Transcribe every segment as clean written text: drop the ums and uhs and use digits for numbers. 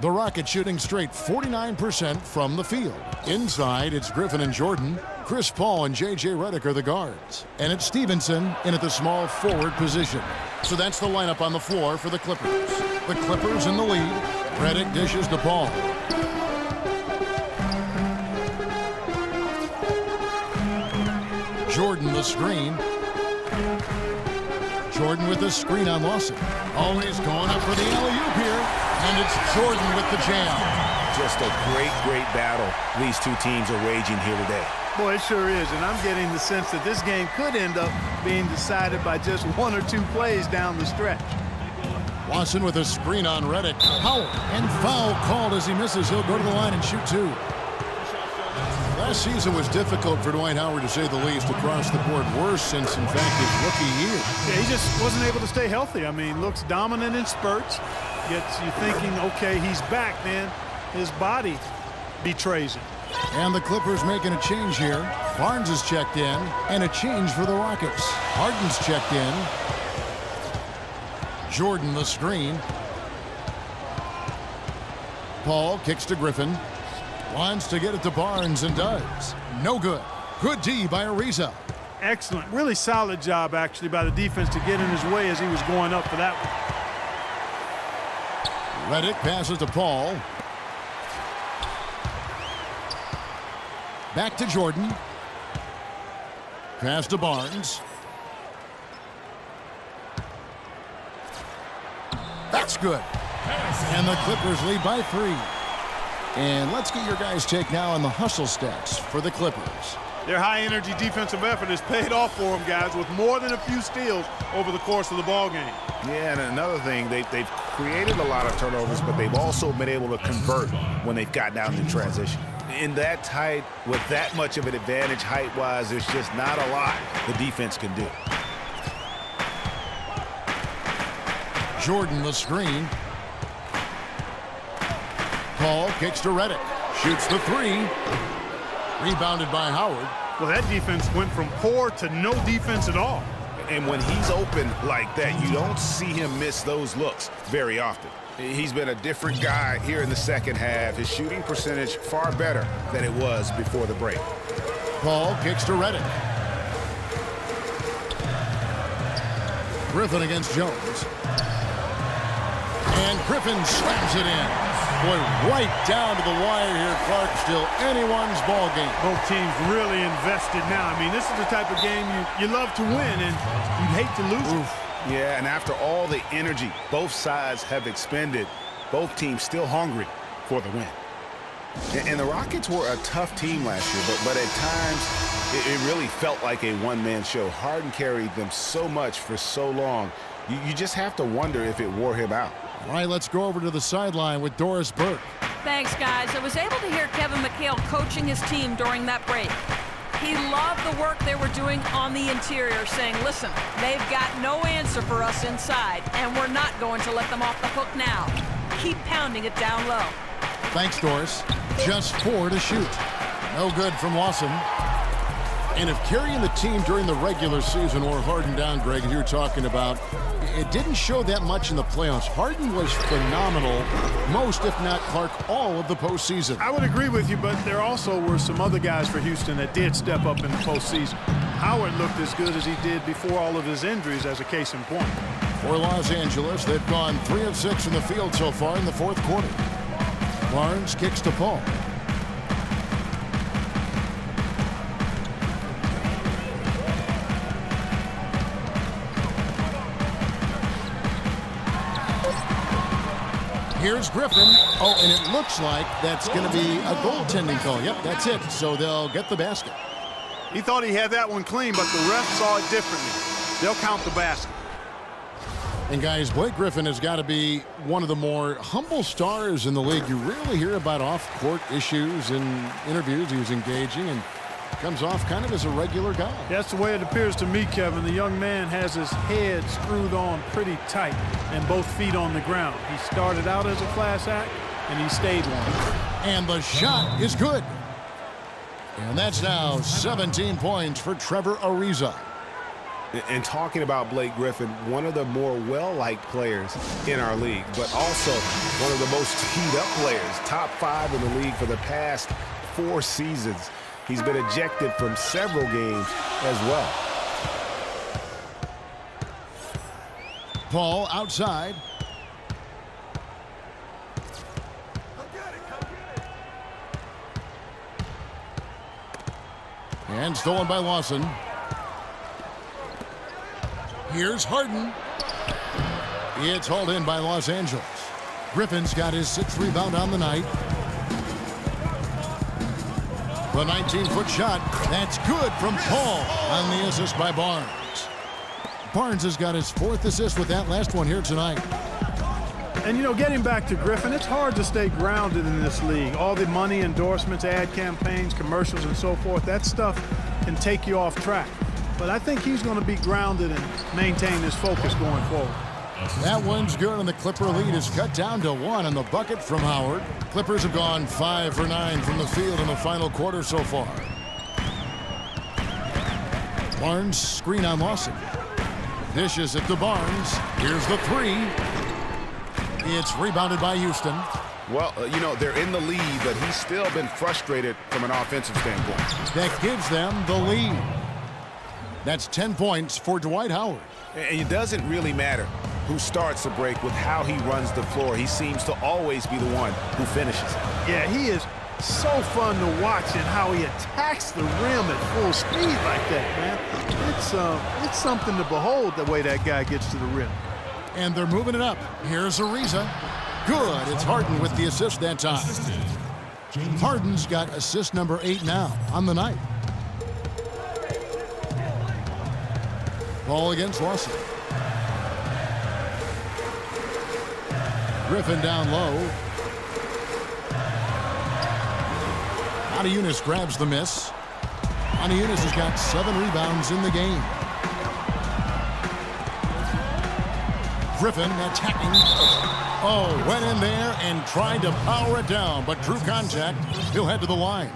The Rockets shooting straight 49% from the field. Inside, it's Griffin and Jordan. Chris Paul and J.J. Redick are the guards. And it's Stevenson in at the small forward position. So that's the lineup on the floor for the Clippers. The Clippers in the lead. Redick dishes to Paul. Jordan the screen. Jordan with the screen on Lawson. Always going up for the alley-oop here. And it's Jordan with the jam. Just a great battle these two teams are waging here today. Boy, it sure is. And I'm getting the sense that this game could end up being decided by just one or two plays down the stretch. Lawson with a screen on Redick. Howard, and foul called as he misses. He'll go to the line and shoot two. Last season was difficult for Dwight Howard, to say the least, across the board. Worse since, in fact, his rookie year. Yeah, he just wasn't able to stay healthy. I mean, looks dominant in spurts. Gets you thinking, okay, he's back, then his body betrays him. And the Clippers making a change here. Barnes is checked in, and a change for the Rockets. Harden's checked in. Jordan the screen. Paul kicks to Griffin. Wants to get it to Barnes and does. No good. Good D by Ariza. Excellent. Really solid job, actually, by the defense to get in his way as he was going up for that one. Redick passes to Paul. Back to Jordan. Pass to Barnes. That's good. And the Clippers lead by 3. And let's get your guys' take now on the hustle stats for the Clippers. Their high-energy defensive effort has paid off for them, guys, with more than a few steals over the course of the ball game. Yeah, and another thing, they've created a lot of turnovers, but they've also been able to convert when they've gotten out in transition. In that tight, with that much of an advantage height-wise, there's just not a lot the defense can do. Jordan the screen. Paul kicks to Redick. Shoots the 3. Rebounded by Howard. Well, that defense went from poor to no defense at all. And when he's open like that, you don't see him miss those looks very often. He's been a different guy here in the second half. His shooting percentage far better than it was before the break. Paul kicks to Redick. Griffin against Jones. And Griffin slams it in. Boy, right down to the wire here, Clark. Still anyone's ball game. Both teams really invested now. I mean, this is the type of game you love to win, and you'd hate to lose it. Yeah, and after all the energy both sides have expended, both teams still hungry for the win. And the Rockets were a tough team last year, but at times it really felt like a one-man show. Harden carried them so much for so long. You just have to wonder if it wore him out. All right, let's go over to the sideline with Doris Burke. Thanks, guys. I was able to hear Kevin McHale coaching his team during that break. He loved the work they were doing on the interior, saying, listen, they've got no answer for us inside, and we're not going to let them off the hook now. Keep pounding it down low. Thanks, Doris. Just 4 to shoot. No good from Lawson. And if carrying the team during the regular season or Harden down, Greg, as you were talking about, it didn't show that much in the playoffs. Harden was phenomenal most, if not Clark, all of the postseason. I would agree with you, but there also were some other guys for Houston that did step up in the postseason. Howard looked as good as he did before all of his injuries, as a case in point. For Los Angeles, they've gone 3 of 6 from the field so far in the 4th quarter. Barnes kicks to Paul. Here's Griffin. Oh, and it looks like that's going to be a goaltending call. Yep, that's it. So they'll get the basket. He thought he had that one clean, but the ref saw it differently. They'll count the basket. And guys, Blake Griffin has got to be one of the more humble stars in the league. You rarely hear about off-court issues in interviews. He was engaging and comes off kind of as a regular guy. That's the way it appears to me, Kevin. The young man has his head screwed on pretty tight and both feet on the ground. He started out as a class act, and he stayed one. And the shot is good. And that's now 17 points for Trevor Ariza. And talking about Blake Griffin, one of the more well-liked players in our league, but also one of the most teed-up players, top 5 in the league for the past 4 seasons. He's been ejected from several games as well. Paul outside. And stolen by Lawson. Here's Harden. It's hauled in by Los Angeles. Griffin's got his 6th rebound on the night. The 19-foot shot. That's good from Paul on the assist by Barnes. Barnes has got his 4th assist with that last one here tonight. And, you know, getting back to Griffin, it's hard to stay grounded in this league. All the money, endorsements, ad campaigns, commercials, and so forth, that stuff can take you off track. But I think he's going to be grounded and maintain his focus going forward. That one's good, and the Clipper lead is cut down to 1 on the bucket from Howard. Clippers have gone 5 for 9 from the field in the final quarter so far. Barnes screen on Lawson. Dishes it to Barnes. Here's the 3. It's rebounded by Houston. Well, you know, they're in the lead, but he's still been frustrated from an offensive standpoint. That gives them the lead. That's 10 points for Dwight Howard. And it doesn't really matter who starts the break with how he runs the floor. He seems to always be the one who finishes it. Yeah, he is so fun to watch and how he attacks the rim at full speed like that, man. It's something to behold the way that guy gets to the rim. And they're moving it up. Here's Ariza. Good. It's Harden with the assist that time. Harden's got assist number 8 now on the night. Ball against Lawson. Griffin down low. Eunice grabs the miss. Eunice has got 7 rebounds in the game. Griffin attacking. Oh, went in there and tried to power it down, but drew contact. He'll head to the line.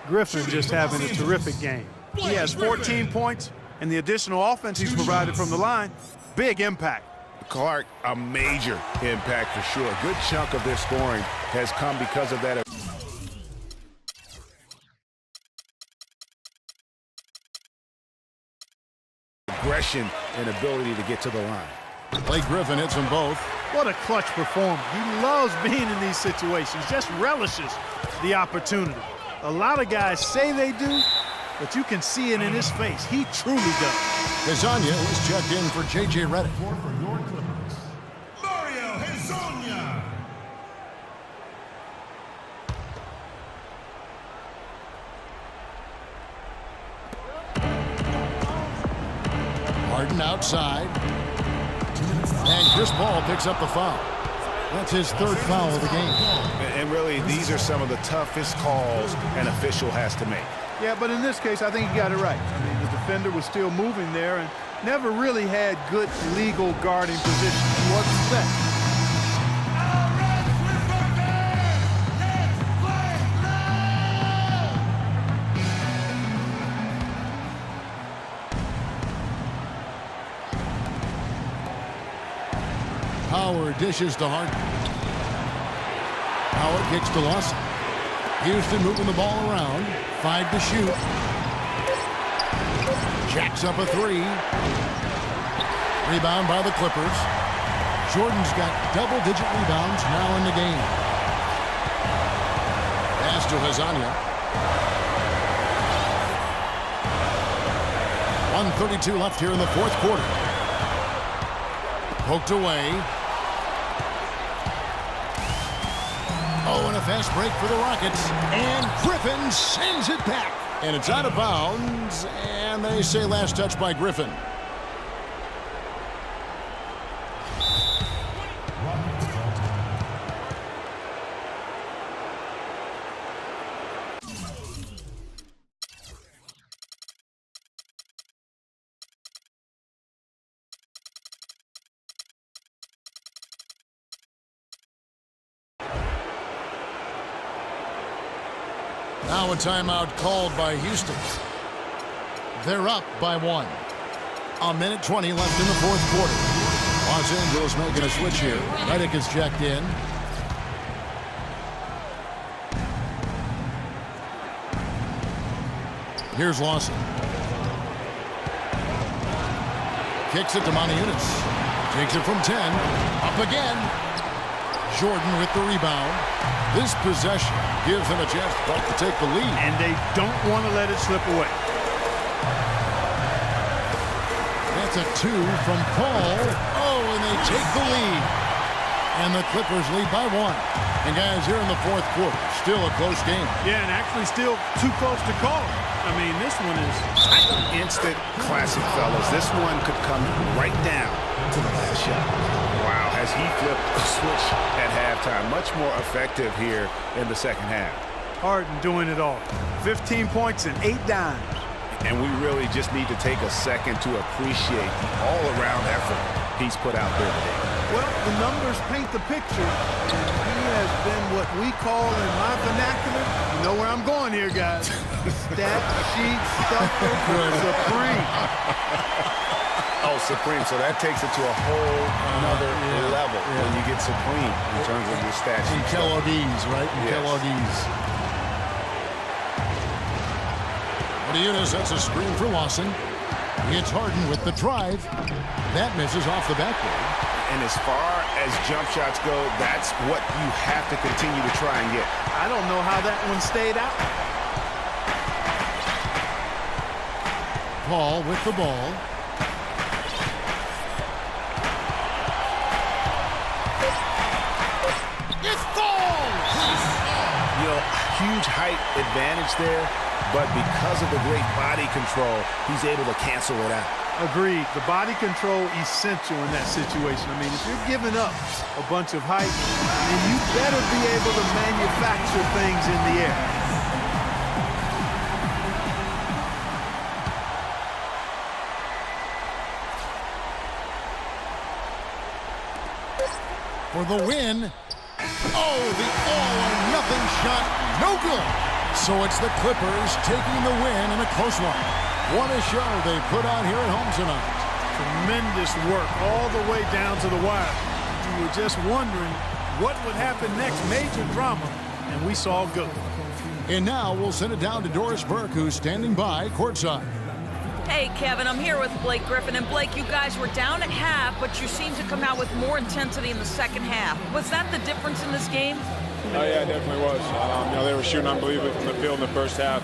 Griffin just having a terrific game. He has 14 points, and the additional offense he's provided from the line, big impact. Clark, a major impact for sure. A good chunk of their scoring has come because of that. Aggression and ability to get to the line. Blake Griffin hits them both. What a clutch performer. He loves being in these situations, just relishes the opportunity. A lot of guys say they do, but you can see it in his face. He truly does. Hezonja is checked in for J.J. Redick. Mario Hezonja. Harden outside. And Chris Paul picks up the foul. That's his 3rd foul of the game. And really, these are some of the toughest calls an official has to make. Yeah, but in this case, I think he got it right. I mean, the defender was still moving there and never really had good legal guarding position. He wasn't set. Howard dishes to Harden. Howard kicks to Lawson. Houston moving the ball around. 5 to shoot. Jacks up a 3. Rebound by the Clippers. Jordan's got double-digit rebounds now in the game. Pass to Hezonja. 1:32 left here in the 4th quarter. Poked away. Oh, and a fast break for the Rockets. And Griffin sends it back. And it's out of bounds. And they say last touch by Griffin. Now a timeout called by Houston. They're up by 1. A minute 20 left in the fourth quarter. Los Angeles making a switch here. Redick is checked in. Here's Lawson. Kicks it to Moniunas. Takes it from 10. Up again. Jordan with the rebound. This possession gives them a chance to take the lead. And they don't want to let it slip away. That's a 2 from Paul. Oh, and they take the lead. And the Clippers lead by 1. And guys, here in the fourth quarter, still a close game. Yeah, and actually still too close to call. I mean, this one is instant classic, fellas. This one could come right down to the last shot. Wow, has he flipped the switch at halftime. Much more effective here in the second half. Harden doing it all. 15 points and 8 dimes. And we really just need to take a second to appreciate the all-around effort he's put out there today. Well, the numbers paint the picture. He has been what we call in my vernacular, you know where I'm going here, guys, stat sheet stuffer supreme. Oh, supreme. So that takes it to a whole nother level when you get supreme in terms of your stat sheet. Kelloggies, right? Kelloggies. Moniunas, that's a screen for Lawson. It's Harden with the drive. That misses off the backboard. And as far as jump shots go, that's what you have to continue to try and get. I don't know how that one stayed out. Paul with the ball. It falls! You know, huge height advantage there, but because of the great body control, he's able to cancel it out. Agreed. The body control essential in that situation. I mean, if you're giving up a bunch of height, then you better be able to manufacture things in the air. For the win. Oh, the all-or-nothing shot. No good. So it's the Clippers taking the win in a close one. What a show they put on here at home tonight. Tremendous work all the way down to the wire. You were just wondering what would happen next. Major drama, and we saw good. And now we'll send it down to Doris Burke, who's standing by courtside. Hey, Kevin, I'm here with Blake Griffin. And Blake, you guys were down at half, but you seemed to come out with more intensity in the second half. Was that the difference in this game? Oh, yeah, it definitely was. They were shooting unbelievably from the field in the first half.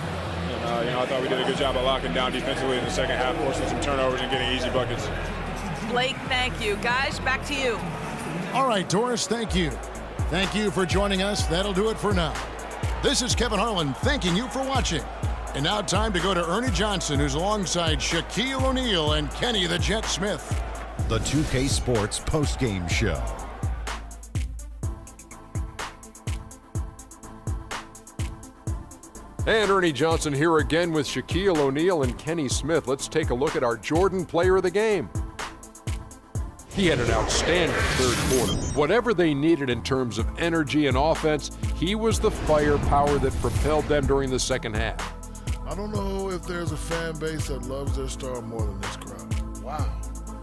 And, I thought we did a good job of locking down defensively in the second half, forcing some turnovers and getting easy buckets. Blake, thank you. Guys, back to you. All right, Doris, thank you. Thank you for joining us. That'll do it for now. This is Kevin Harlan thanking you for watching. And now time to go to Ernie Johnson, who's alongside Shaquille O'Neal and Kenny the Jet Smith. The 2K Sports postgame show. And Ernie Johnson here again with Shaquille O'Neal and Kenny Smith. Let's take a look at our Jordan player of the game. He had an outstanding third quarter. Whatever they needed in terms of energy and offense, he was the firepower that propelled them during the second half. I don't know if there's a fan base that loves their star more than this crowd. Wow.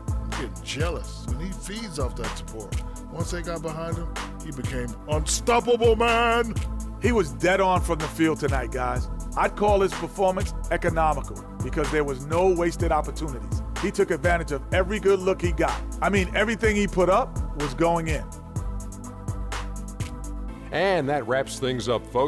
I'm getting jealous. And he feeds off that support. Once they got behind him, he became unstoppable, man. He was dead on from the field tonight, guys. I'd call his performance economical because there was no wasted opportunities. He took advantage of every good look he got. I mean, everything he put up was going in. And that wraps things up, folks.